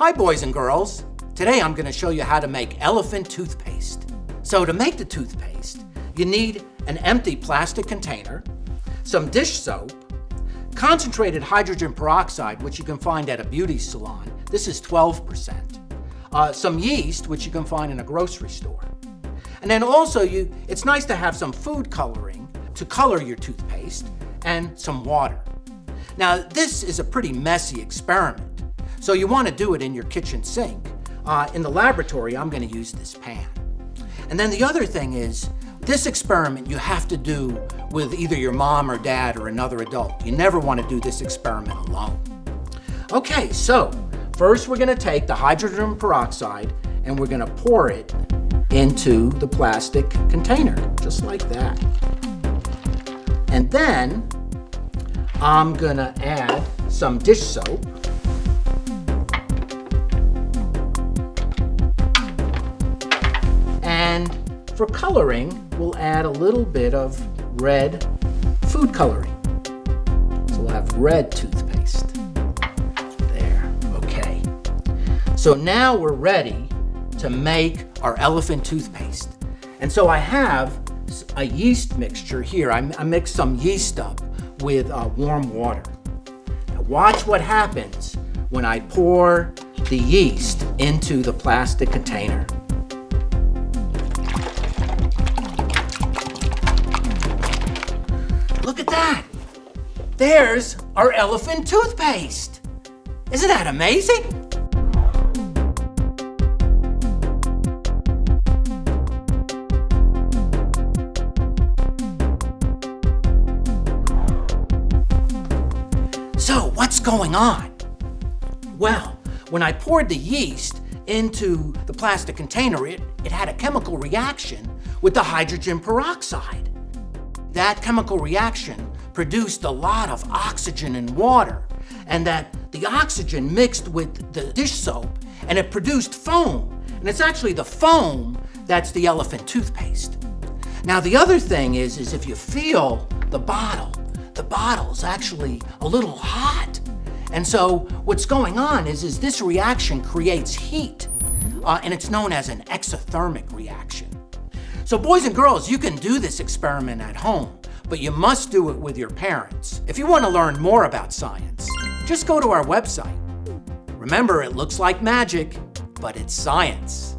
Hi boys and girls. Today I'm going to show you how to make elephant toothpaste. So to make the toothpaste, you need an empty plastic container, some dish soap, concentrated hydrogen peroxide, which you can find at a beauty salon. This is 12%. Some yeast, which you can find in a grocery store. And then also, it's nice to have some food coloring to color your toothpaste and some water. Now, this is a pretty messy experiment. So you want to do it in your kitchen sink. In the laboratory, I'm going to use this pan. And then the other thing is, this experiment you have to do with either your mom or dad or another adult. You never want to do this experiment alone. Okay, so first we're going to take the hydrogen peroxide and we're going to pour it into the plastic container, just like that. And then I'm going to add some dish soap. And for coloring, we'll add a little bit of red food coloring. So we'll have red toothpaste. There, okay. So now we're ready to make our elephant toothpaste. And so I have a yeast mixture here. I mixed some yeast up with warm water. Now watch what happens when I pour the yeast into the plastic container. Look at that! There's our elephant toothpaste! Isn't that amazing? So, what's going on? Well, when I poured the yeast into the plastic container, it had a chemical reaction with the hydrogen peroxide. That chemical reaction produced a lot of oxygen and water, and that the oxygen mixed with the dish soap and it produced foam. And it's actually the foam that's the elephant toothpaste. Now the other thing is if you feel the bottle's actually a little hot. And so what's going on is this reaction creates heat, and it's known as an exothermic reaction. So boys and girls, you can do this experiment at home, but you must do it with your parents. If you want to learn more about science, just go to our website. Remember, it looks like magic, but it's science.